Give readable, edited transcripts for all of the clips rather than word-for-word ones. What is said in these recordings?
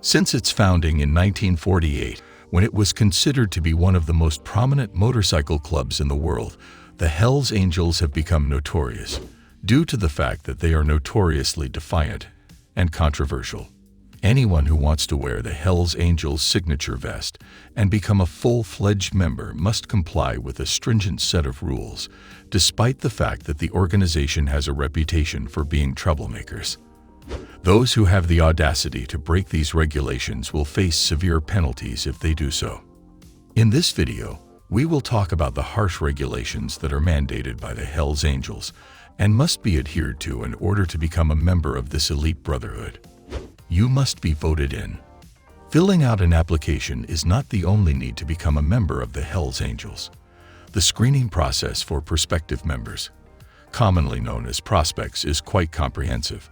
Since its founding in 1948, when it was considered to be one of the most prominent motorcycle clubs in the world, the Hells Angels have become notorious due to the fact that they are notoriously defiant and controversial. Anyone who wants to wear the Hells Angels signature vest and become a full-fledged member must comply with a stringent set of rules, despite the fact that the organization has a reputation for being troublemakers. Those who have the audacity to break these regulations will face severe penalties if they do so. In this video, we will talk about the harsh regulations that are mandated by the Hells Angels and must be adhered to in order to become a member of this elite brotherhood. You must be voted in. Filling out an application is not the only need to become a member of the Hells Angels. The screening process for prospective members, commonly known as prospects, is quite comprehensive.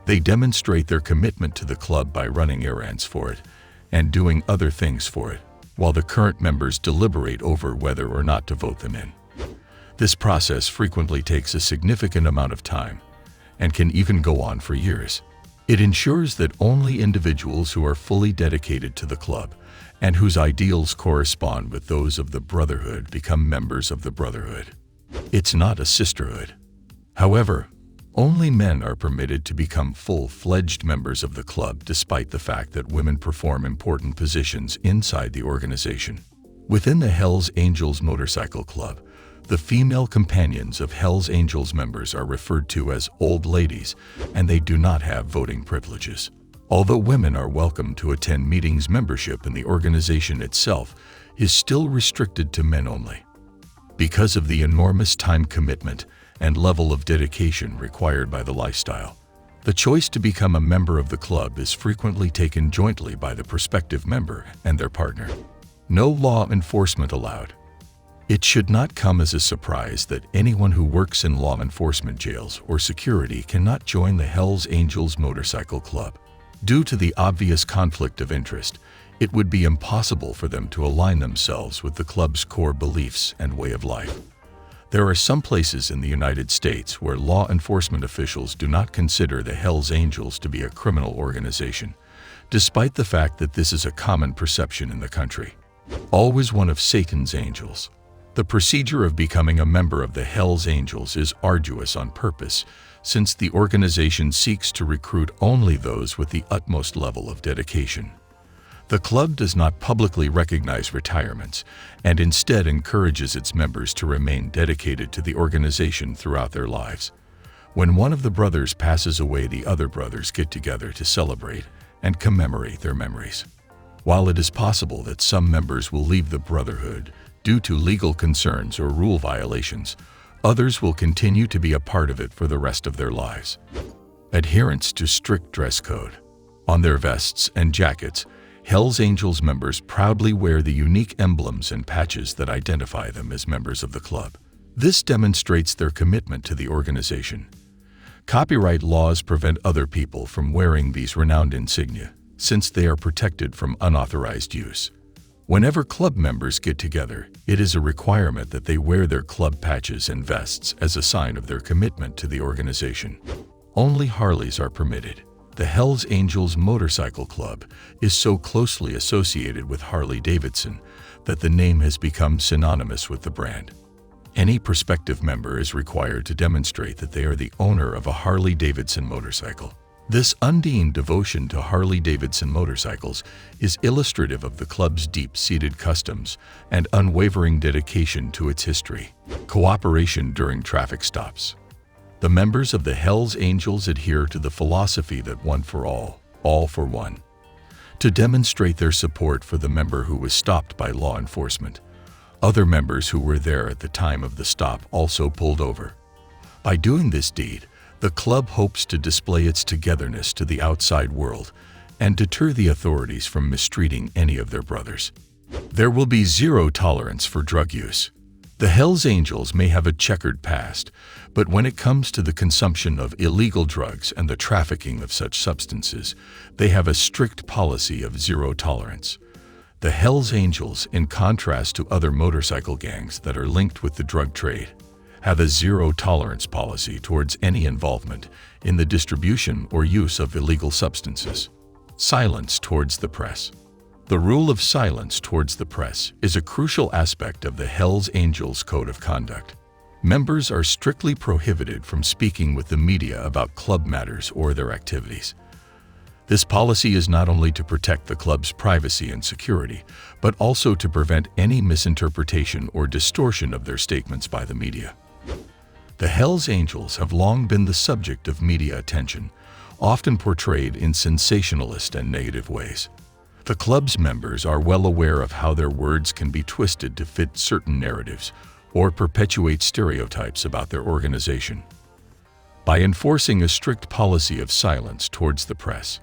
They demonstrate their commitment to the club by running errands for it and doing other things for it, while the current members deliberate over whether or not to vote them in. This process frequently takes a significant amount of time and can even go on for years. It ensures that only individuals who are fully dedicated to the club and whose ideals correspond with those of the Brotherhood become members of the Brotherhood. It's not a sisterhood. However, only men are permitted to become full-fledged members of the club, despite the fact that women perform important positions inside the organization. Within the Hells Angels Motorcycle Club, the female companions of Hells Angels members are referred to as old ladies, and they do not have voting privileges. Although women are welcome to attend meetings, membership in the organization itself is still restricted to men only. Because of the enormous time commitment and level of dedication required by the lifestyle, the choice to become a member of the club is frequently taken jointly by the prospective member and their partner. No law enforcement allowed. It should not come as a surprise that anyone who works in law enforcement, jails, or security cannot join the Hells Angels Motorcycle Club. Due to the obvious conflict of interest, it would be impossible for them to align themselves with the club's core beliefs and way of life. There are some places in the United States where law enforcement officials do not consider the Hells Angels to be a criminal organization, despite the fact that this is a common perception in the country. Always one of Satan's angels. The procedure of becoming a member of the Hells Angels is arduous on purpose, since the organization seeks to recruit only those with the utmost level of dedication. The club does not publicly recognize retirements and instead encourages its members to remain dedicated to the organization throughout their lives. When one of the brothers passes away, the other brothers get together to celebrate and commemorate their memories. While it is possible that some members will leave the Brotherhood due to legal concerns or rule violations, others will continue to be a part of it for the rest of their lives. Adherence to strict dress code. On their vests and jackets, Hells Angels members proudly wear the unique emblems and patches that identify them as members of the club. This demonstrates their commitment to the organization. Copyright laws prevent other people from wearing these renowned insignia, since they are protected from unauthorized use. Whenever club members get together, it is a requirement that they wear their club patches and vests as a sign of their commitment to the organization. Only Harleys are permitted. The Hells Angels Motorcycle Club is so closely associated with Harley-Davidson that the name has become synonymous with the brand. Any prospective member is required to demonstrate that they are the owner of a Harley-Davidson motorcycle. This undying devotion to Harley-Davidson motorcycles is illustrative of the club's deep-seated customs and unwavering dedication to its history. Cooperation during traffic stops. The members of the Hells Angels adhere to the philosophy that one for all for one, to demonstrate their support for the member who was stopped by law enforcement. Other members who were there at the time of the stop also pulled over. By doing this deed, the club hopes to display its togetherness to the outside world and deter the authorities from mistreating any of their brothers. There will be zero tolerance for drug use. The Hells Angels may have a checkered past, but when it comes to the consumption of illegal drugs and the trafficking of such substances, they have a strict policy of zero tolerance. The Hells Angels, in contrast to other motorcycle gangs that are linked with the drug trade, have a zero-tolerance policy towards any involvement in the distribution or use of illegal substances. Silence towards the press. The rule of silence towards the press is a crucial aspect of the Hells Angels Code of Conduct. Members are strictly prohibited from speaking with the media about club matters or their activities. This policy is not only to protect the club's privacy and security, but also to prevent any misinterpretation or distortion of their statements by the media. The Hells Angels have long been the subject of media attention, often portrayed in sensationalist and negative ways. The club's members are well aware of how their words can be twisted to fit certain narratives or perpetuate stereotypes about their organization. By enforcing a strict policy of silence towards the press,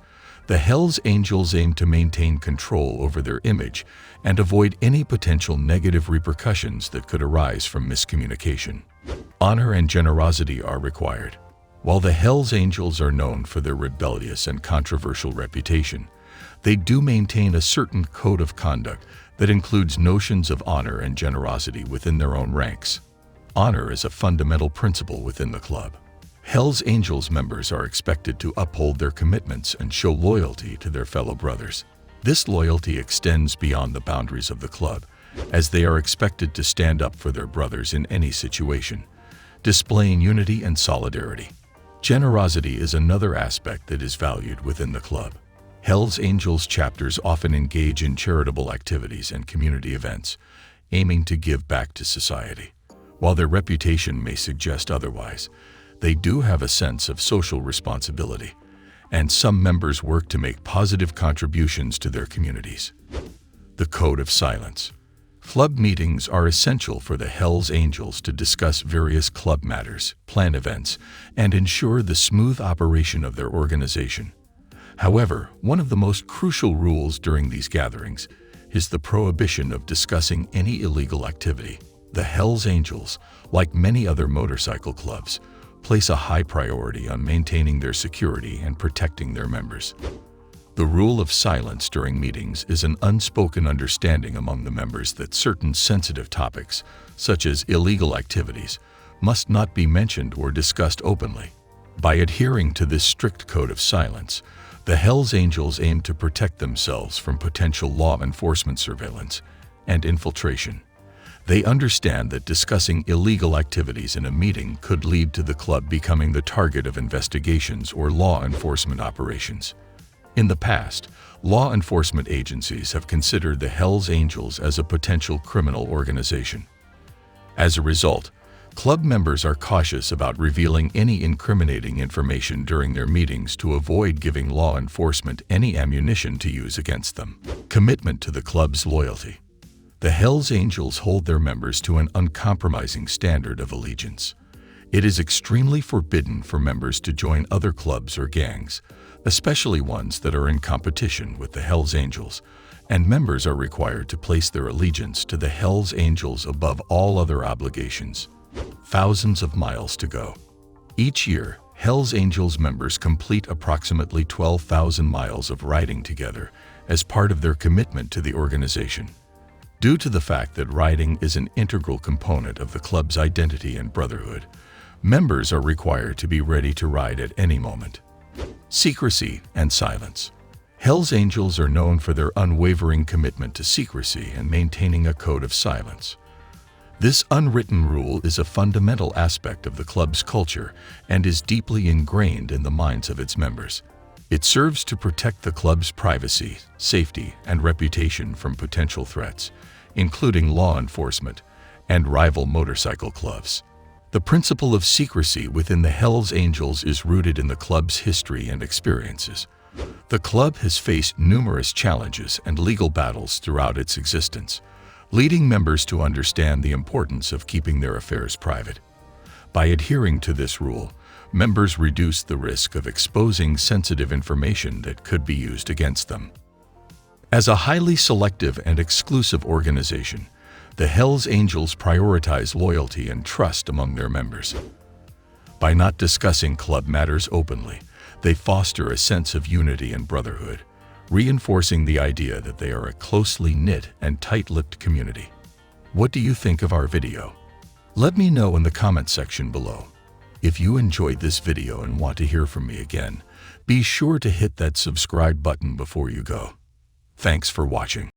the Hells Angels aim to maintain control over their image and avoid any potential negative repercussions that could arise from miscommunication. Honor and generosity are required. While the Hells Angels are known for their rebellious and controversial reputation, they do maintain a certain code of conduct that includes notions of honor and generosity within their own ranks. Honor is a fundamental principle within the club. Hells Angels members are expected to uphold their commitments and show loyalty to their fellow brothers. This loyalty extends beyond the boundaries of the club, as they are expected to stand up for their brothers in any situation, displaying unity and solidarity. Generosity is another aspect that is valued within the club. Hells Angels chapters often engage in charitable activities and community events, aiming to give back to society. While their reputation may suggest otherwise, they do have a sense of social responsibility, and some members work to make positive contributions to their communities. The Code of Silence. Club meetings are essential for the Hells Angels to discuss various club matters, plan events, and ensure the smooth operation of their organization. However, one of the most crucial rules during these gatherings is the prohibition of discussing any illegal activity. The Hells Angels, like many other motorcycle clubs, place a high priority on maintaining their security and protecting their members. The rule of silence during meetings is an unspoken understanding among the members that certain sensitive topics, such as illegal activities, must not be mentioned or discussed openly. By adhering to this strict code of silence, the Hells Angels aim to protect themselves from potential law enforcement surveillance and infiltration. They understand that discussing illegal activities in a meeting could lead to the club becoming the target of investigations or law enforcement operations. In the past, law enforcement agencies have considered the Hells Angels as a potential criminal organization. As a result, club members are cautious about revealing any incriminating information during their meetings to avoid giving law enforcement any ammunition to use against them. Commitment to the club's loyalty. The Hells Angels hold their members to an uncompromising standard of allegiance. It is extremely forbidden for members to join other clubs or gangs, especially ones that are in competition with the Hells Angels, and members are required to place their allegiance to the Hells Angels above all other obligations. Thousands of miles to go. Each year, Hells Angels members complete approximately 12,000 miles of riding together as part of their commitment to the organization. Due to the fact that riding is an integral component of the club's identity and brotherhood, members are required to be ready to ride at any moment. Secrecy and silence. Hells Angels are known for their unwavering commitment to secrecy and maintaining a code of silence. This unwritten rule is a fundamental aspect of the club's culture and is deeply ingrained in the minds of its members. It serves to protect the club's privacy, safety, and reputation from potential threats, including law enforcement and rival motorcycle clubs. The principle of secrecy within the Hells Angels is rooted in the club's history and experiences. The club has faced numerous challenges and legal battles throughout its existence, leading members to understand the importance of keeping their affairs private. By adhering to this rule, members reduce the risk of exposing sensitive information that could be used against them. As a highly selective and exclusive organization, the Hells Angels prioritize loyalty and trust among their members. By not discussing club matters openly, they foster a sense of unity and brotherhood, reinforcing the idea that they are a closely knit and tight-lipped community. What do you think of our video? Let me know in the comment section below. If you enjoyed this video and want to hear from me again, Be sure to hit that subscribe button before you go. Thanks for watching.